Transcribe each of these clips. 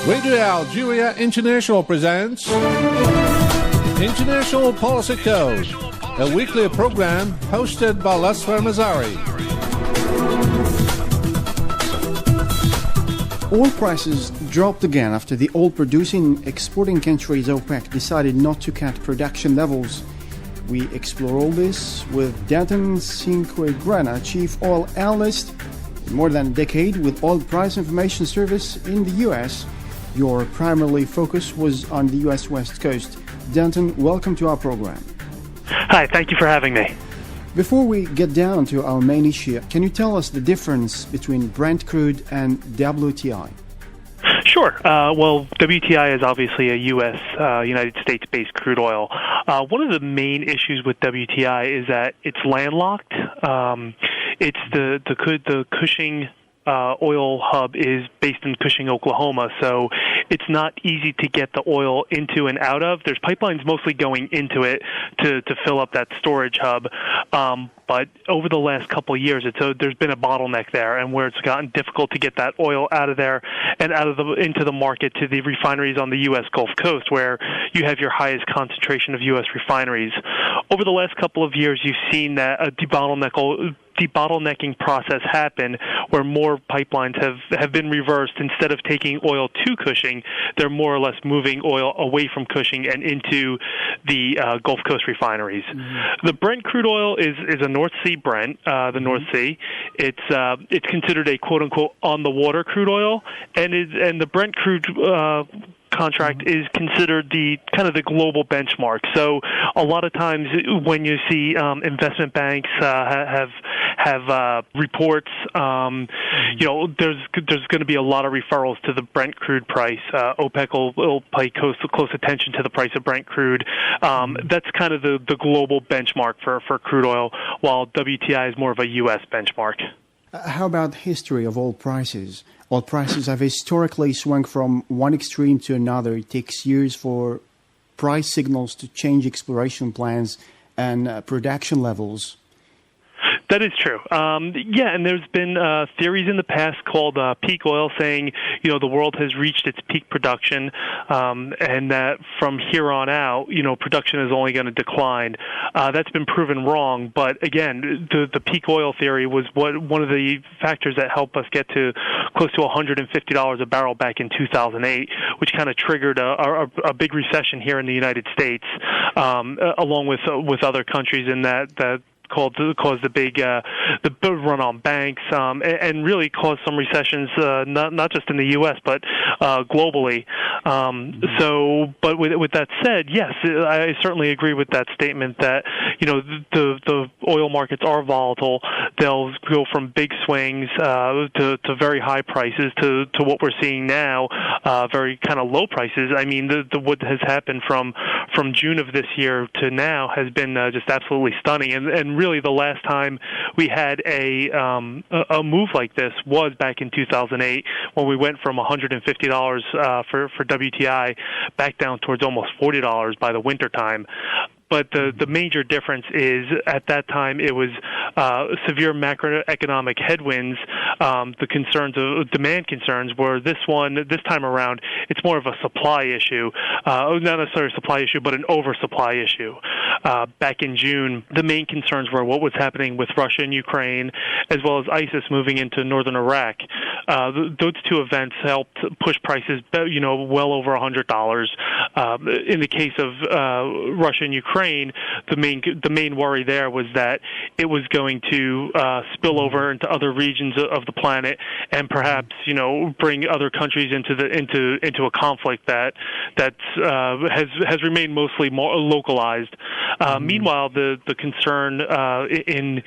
Radio Algeria International presents International Policy Code, a weekly program hosted by Lasfer Mazari. Oil prices dropped again after the oil-producing exporting countries OPEC decided not to cut production levels. We explore all this with Denton Cinquegrana, Chief Oil Analyst, in more than a decade with Oil Price Information Service in the U.S. Your primary focus was on the U.S. West Coast. Denton, welcome to our program. Hi, thank you for having me. Before we get down to our main issue, can you tell us the difference between Brent crude and WTI? Sure. Well, WTI is obviously a U.S., United States-based crude oil. One of the main issues with WTI is that it's landlocked. It's the Cushing oil hub is based in Cushing, Oklahoma, so it's not easy to get the oil into and out of. There's pipelines mostly going into it to fill up that storage hub, but over the last couple of years, there's been a bottleneck there, and where it's gotten difficult to get that oil out of there and into the market to the refineries on the U.S. Gulf Coast, where you have your highest concentration of U.S. refineries. Over the last couple of years, you've seen that a debottlenecking process happen where more pipelines have been reversed. Instead of taking oil to Cushing, they're more or less moving oil away from Cushing and into the Gulf Coast refineries. Mm-hmm. The Brent crude oil is a North Sea Brent, the North Sea. It's considered a quote-unquote on-the-water crude oil, and the Brent crude contract is considered the kind of the global benchmark. So a lot of times when you see investment banks have reports, there's going to be a lot of referrals to the Brent crude price. OPEC will pay close attention to the price of Brent crude. That's kind of the global benchmark for crude oil, while WTI is more of a U.S. benchmark. How about the history of oil prices? Oil prices have historically swung from one extreme to another. It takes years for price signals to change exploration plans and production levels. That is true. And there's been theories in the past called peak oil, saying, the world has reached its peak production, and that from here on out, production is only going to decline. That's been proven wrong. But again, the peak oil theory was one of the factors that helped us get to close to $150 a barrel back in 2008, which kind of triggered a big recession here in the United States, along with other countries in that caused the big run on banks, and really caused some recessions, not just in the U.S. but globally. But with that said, yes, I certainly agree with that statement that the oil markets are volatile. They'll go from big swings to very high prices to what we're seeing now, very kind of low prices. I mean, what has happened from June of this year to now has been just absolutely stunning, and really the last time we had a move like this was back in 2008, when we went from $150 for WTI back down towards almost $40 by the winter time. But the major difference is at that time it was severe macroeconomic headwinds. The concerns of demand concerns were this time around it's more of a supply issue, not necessarily a supply issue, but an oversupply issue. Back in June, the main concerns were what was happening with Russia and Ukraine, as well as ISIS moving into northern Iraq. Those two events helped push prices, well over $100. In the case of Russia and Ukraine, the main worry there was that it was going to spill over into other regions of the planet, and perhaps bring other countries into a conflict that has remained mostly more localized. Meanwhile, the concern in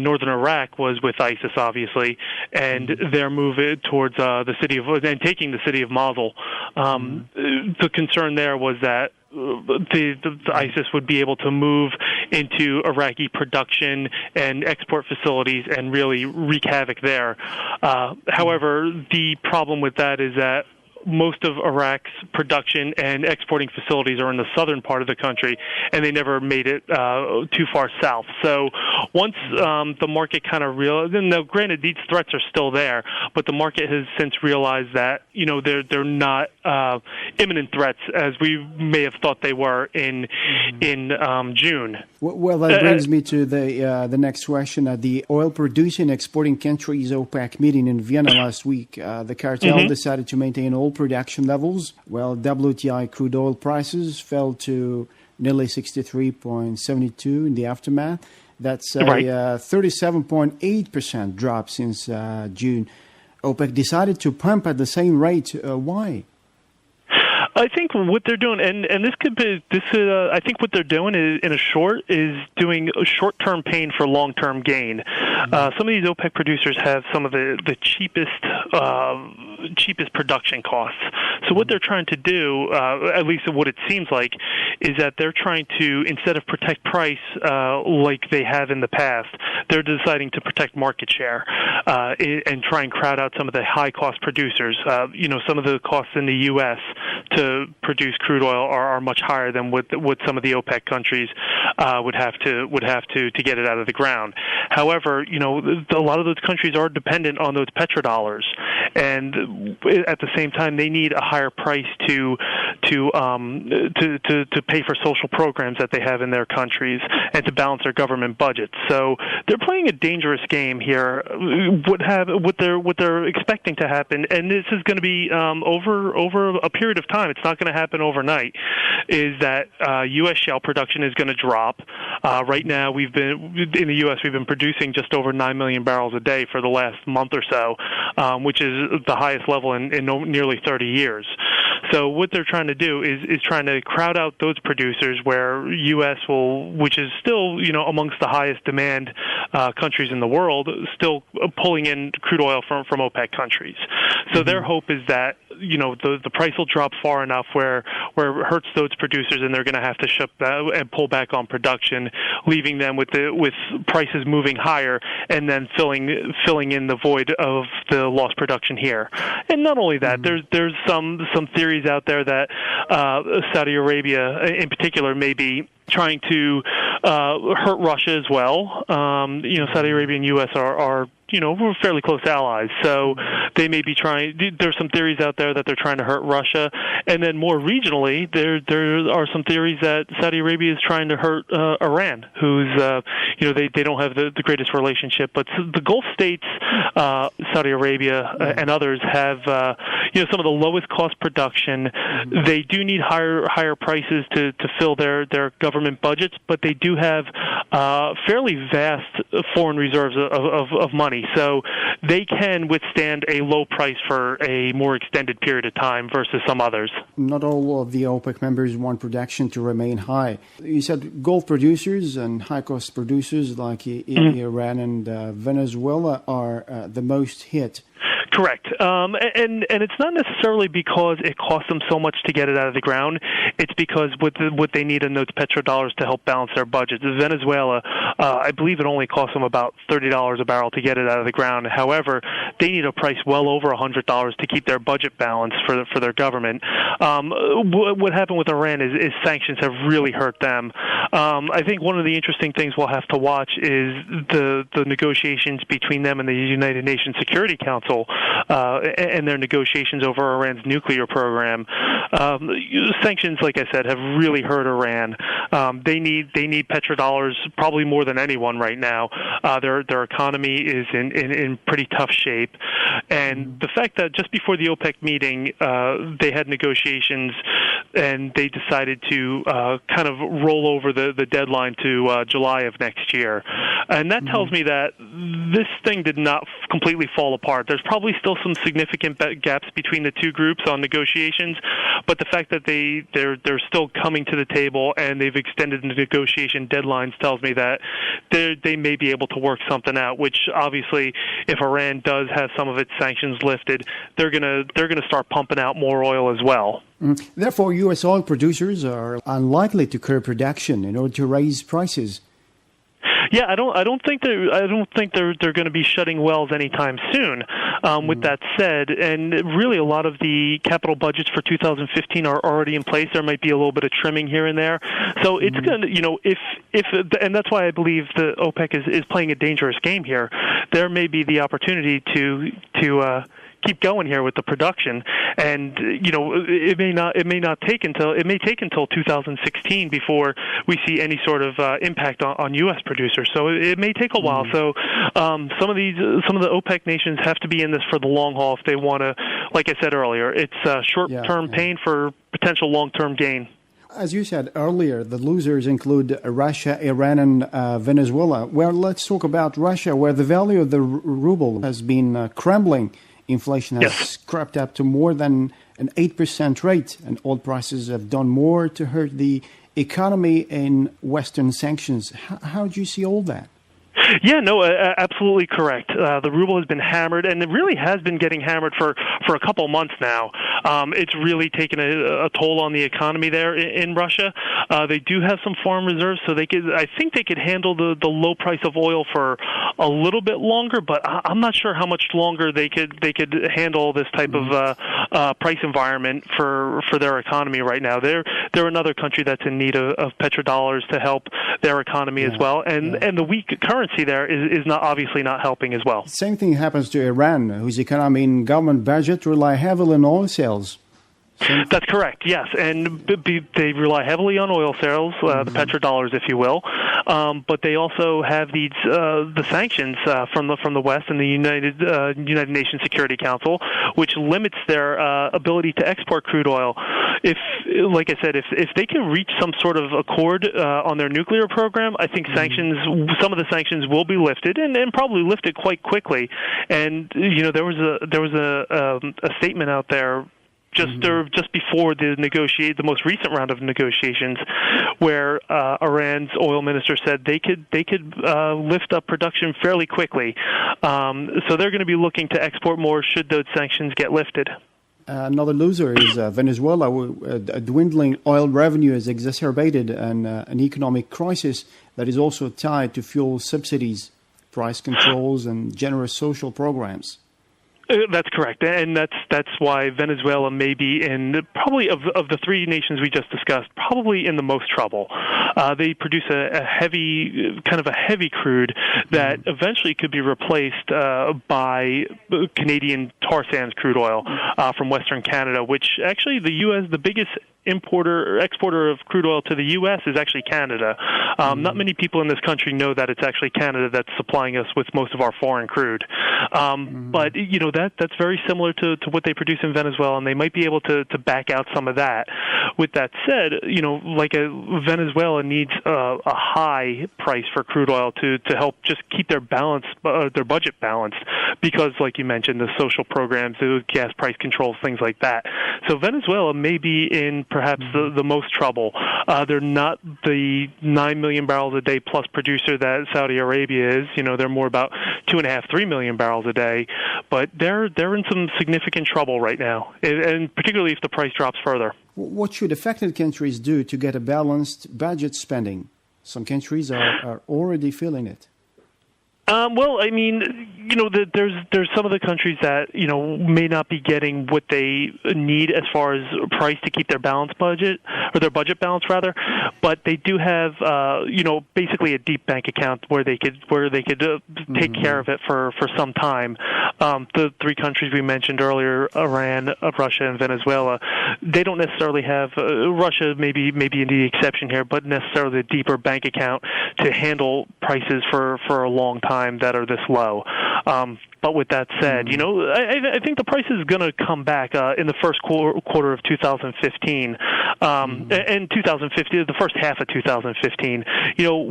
northern Iraq was with ISIS, obviously, and their move towards the city of and taking the city of Mosul. The concern there was that the ISIS would be able to move into Iraqi production and export facilities and really wreak havoc there. However, the problem with that is that most of Iraq's production and exporting facilities are in the southern part of the country, and they never made it too far south. So once the market kind of realized, and now granted these threats are still there, but the market has since realized that they're not imminent threats as we may have thought they were in June. Well, that brings me to the next question. At the oil-producing exporting countries OPEC meeting in Vienna last week, the cartel decided to maintain all production levels. Well, WTI crude oil prices fell to nearly 63.72 in the aftermath. That's a 37.8% drop since June. OPEC decided to pump at the same rate. Why? I think what they're doing, and this could be I think what they're doing is doing a short-term pain for long-term gain. Some of these OPEC producers have some of the cheapest production costs. So what they're trying to do, at least what it seems like, is that they're trying to, instead of protect price like they have in the past, they're deciding to protect market share and try and crowd out some of the high-cost producers. Some of the costs in the U.S. to produce crude oil are much higher than what some of the OPEC countries would have to get it out of the ground. However, a lot of those countries are dependent on those petrodollars, and at the same time, they need a higher price to pay for social programs that they have in their countries and to balance their government budgets. So they're playing a dangerous game here. What they're expecting to happen, and this is going to be over a period of time. It's not going to happen overnight. Is that U.S. shale production is going to drop? Right now, in the U.S. we've been producing just over 9 million barrels a day for the last month or so, which is the highest level in nearly 30 years. So what they're trying to do is trying to crowd out those producers where U.S. which is still, amongst the highest demand countries in the world, still pulling in crude oil from OPEC countries. So their hope is that, the price will drop far enough where it hurts those producers and they're going to have to shut and pull back on production, leaving them with prices moving higher and then filling in the void of the lost production here. And not only that, there's some theories out there that Saudi Arabia in particular may be trying to hurt Russia as well. Saudi Arabia and U.S. are we're fairly close allies, so they may be trying. There's some theories out there that they're trying to hurt Russia, and then more regionally, there are some theories that Saudi Arabia is trying to hurt Iran, who's they don't have the greatest relationship, but the Gulf states, Saudi Arabia and others have some of the lowest cost production. They do need higher prices to fill their government budgets, but they do have fairly vast foreign reserves of money. So they can withstand a low price for a more extended period of time versus some others. Not all of the OPEC members want production to remain high. You said Gulf producers and high-cost producers like Iran and Venezuela are the most hit. Correct. And it's not necessarily because it costs them so much to get it out of the ground. It's because what they need in those petrodollars to help balance their budgets. Venezuela, I believe it only costs them about $30 a barrel to get it out of the ground. However, they need a price well over $100 to keep their budget balanced for their government. What happened with Iran is sanctions have really hurt them. I think one of the interesting things we'll have to watch is the negotiations between them and the United Nations Security Council and their negotiations over Iran's nuclear program. Sanctions, like I said, have really hurt Iran. They need petrodollars probably more than anyone right now. Their economy is in pretty tough shape, and the fact that just before the OPEC meeting they had negotiations and they decided to kind of roll over the deadline to July of next year, and that tells me that this thing did not completely fall apart. There's probably still some significant gaps between the two groups on negotiations, but the fact that they're still coming to the table and they've extended the negotiation deadlines tells me that they may be able to work something out, which obviously if Iran does have some of its sanctions lifted, they're gonna start pumping out more oil as well. Therefore, U.S. oil producers are unlikely to curb production in order to raise prices. Yeah, I don't think they're going to be shutting wells anytime soon. With that said, and really a lot of the capital budgets for 2015 are already in place. There might be a little bit of trimming here and there. So it's going to, if and that's why I believe the OPEC is playing a dangerous game here. There may be the opportunity to keep going here with the production, and it may take until 2016 before we see any sort of impact on U.S. producers. So it may take a while. So some of the OPEC nations have to be in this for the long haul if they want to. Like I said earlier, it's short-term pain for potential long-term gain. As you said earlier, the losers include Russia, Iran, and Venezuela. Well, let's talk about Russia, where the value of the ruble has been crumbling. Inflation has crept up to more than an 8% rate, and oil prices have done more to hurt the economy in Western sanctions. How do you see all that? Yeah, no, absolutely correct. The ruble has been hammered, and it really has been getting hammered for a couple months now. It's really taken a toll on the economy there in Russia. They do have some foreign reserves, so I think they could handle the low price of oil for a little bit longer, but I'm not sure how much longer they could handle this type of price environment for their economy right now. They're another country that's in need of petrodollars to help their economy as well, and the weak currency there is obviously not helping as well. Same thing happens to Iran, whose economy and government budget rely heavily on oil sales. That's correct, yes, and they rely heavily on oil sales, the petrodollars, if you will, but they also have these the sanctions from the West and the United Nations Security Council, which limits their ability to export crude oil. If they can reach some sort of accord on their nuclear program, I think some of the sanctions will be lifted, and probably lifted quite quickly. And there was a statement out there just before the most recent round of negotiations, where Iran's oil minister said they could lift up production fairly quickly. So they're going to be looking to export more should those sanctions get lifted. Another loser is Venezuela. A dwindling oil revenue has exacerbated an economic crisis that is also tied to fuel subsidies, price controls, and generous social programs. That's correct, and that's why Venezuela may be in probably of the three nations we just discussed, probably in the most trouble. They produce a heavy crude that eventually could be replaced by Canadian tar sands crude oil from Western Canada, which actually the biggest exporter of crude oil to the U.S. is actually Canada. Not many people in this country know that it's actually Canada that's supplying us with most of our foreign crude. But that's very similar to what they produce in Venezuela, and they might be able to back out some of that. With that said, Venezuela needs a high price for crude oil to help just keep their budget balanced, because, like you mentioned, the social programs, the gas price controls, things like that. So Venezuela may be in perhaps the most trouble. They're not the 9 million barrels a day plus producer that Saudi Arabia is. They're more about 2.5-3 million barrels a day, but they're in some significant trouble right now, and particularly if the price drops further. What should affected countries do to get a balanced budget spending? Some countries are already feeling it. There's some of the countries that may not be getting what they need as far as price to keep their balanced budget, or their budget balance rather, but they do have basically a deep bank account where they could take care of it for some time. The three countries we mentioned earlier, Iran, Russia, and Venezuela, they don't necessarily have Russia maybe the exception here, but necessarily a deeper bank account to handle prices for a long time that are this low. But with that said, I think the price is going to come back in the first quarter of 2015. And 2015, the first half of 2015.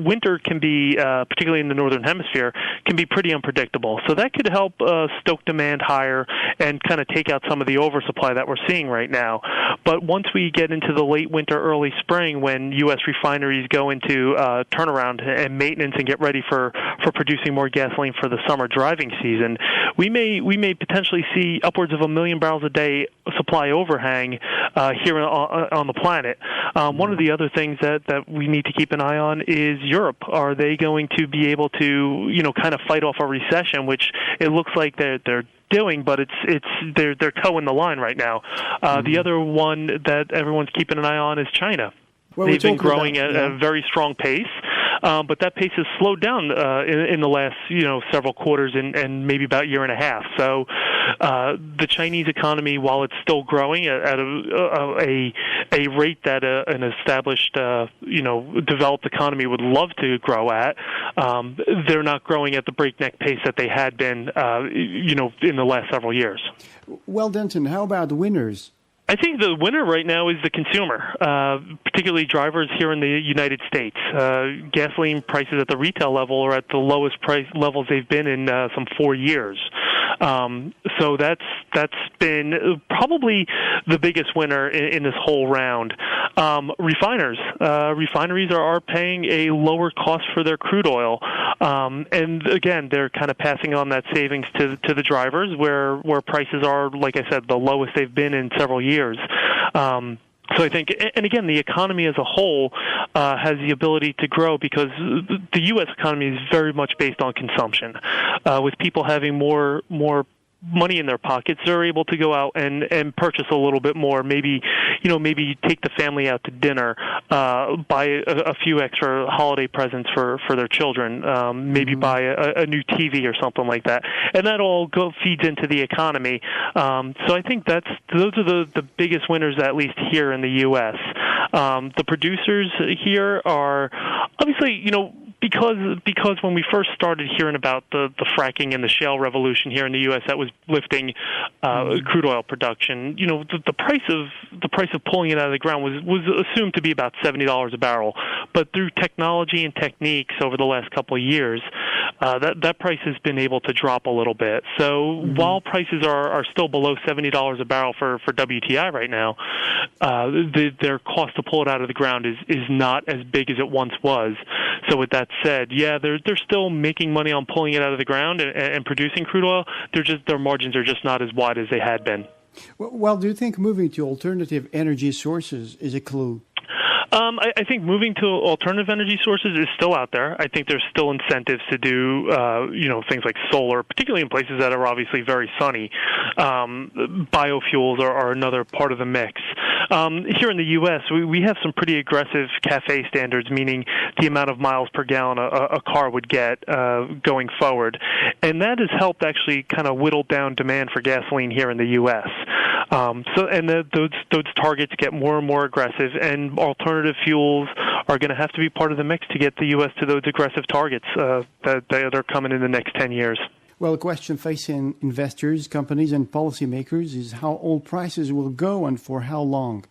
Winter can be, particularly in the northern hemisphere, can be pretty unpredictable. So that could help stoke demand higher and kind of take out some of the oversupply that we're seeing right now. But once we get into the late winter, early spring, when U.S. refineries go into turnaround and maintenance and get ready for producing more gasoline for the summer driving season, we may potentially see upwards of 1 million barrels a day supply supply overhang here on the planet. One of the other things that we need to keep an eye on is Europe. Are they going to be able to, kind of fight off a recession, which it looks like they're doing, but they're toeing the line right now. The other one that everyone's keeping an eye on is China. Well, they've been growing at a very strong pace, but that pace has slowed down in the last several quarters and maybe about a year and a half. So the Chinese economy, while it's still growing at a rate that an established developed economy would love to grow at, they're not growing at the breakneck pace that they had been in the last several years. Well, Denton, how about the winners? I think the winner right now is the consumer, particularly drivers here in the United States. Gasoline prices at the retail level are at the lowest price levels they've been in some 4 years. So that's been probably the biggest winner in this whole round. Refineries are paying a lower cost for their crude oil, and again, they're kind of passing on that savings to the drivers, where prices are, like I said, the lowest they've been in several years. So I think, and again, the economy as a whole has the ability to grow because the U.S. economy is very much based on consumption. With people having more money in their pockets, they're able to go out and purchase a little bit more. Maybe take the family out to dinner, buy a few extra holiday presents for their children, maybe buy a new TV or something like that, and that all feeds into the economy. So I think those are the biggest winners, at least here in the U.S. The producers here are obviously, because when we first started hearing about the fracking and the shale revolution here in the U.S., that was lifting crude oil production. The price of pulling it out of the ground was assumed to be about $70 a barrel, but through technology and techniques over the last couple of years, that price has been able to drop a little bit. So while prices are still below $70 a barrel for WTI right now, their cost to pull it out of the ground is not as big as it once was. So with that said, yeah, they're still making money on pulling it out of the ground and producing crude oil. Their margins are just not as wide as they had been. Well, do you think moving to alternative energy sources is a clue? I think moving to alternative energy sources is still out there. I think there's still incentives to do, things like solar, particularly in places that are obviously very sunny. Biofuels are another part of the mix. Here in the U.S., we have some pretty aggressive CAFE standards, meaning the amount of miles per gallon a car would get going forward. And that has helped actually kind of whittle down demand for gasoline here in the U.S. Those targets get more and more aggressive, and alternative fuels are going to have to be part of the mix to get the U.S. to those aggressive targets that are coming in the next 10 years. Well, a question facing investors, companies, and policymakers is how oil prices will go and for how long.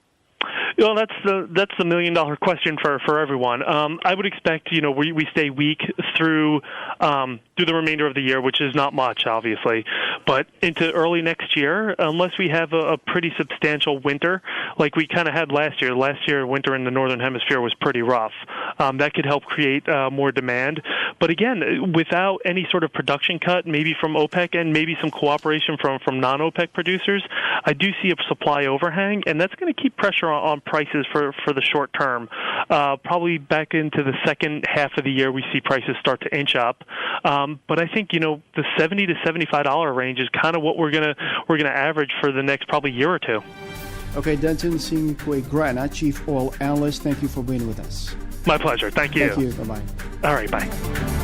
Well, that's the million-dollar question for everyone. I would expect we stay weak through the remainder of the year, which is not much, obviously, but into early next year, unless we have a pretty substantial winter like we kind of had last year. Last year, winter in the northern hemisphere was pretty rough. That could help create more demand. But again, without any sort of production cut, maybe from OPEC and maybe some cooperation from non-OPEC producers, I do see a supply overhang, and that's going to keep pressure on prices for the short term. Probably back into the second half of the year, we see prices start to inch up. But I think the $70 to $75 range is kind of what we're gonna average for the next probably year or two. Okay, Denton Cinquegrana, Chief Oil Analyst, thank you for being with us. My pleasure. Thank you. Thank you. Bye-bye. All right, bye.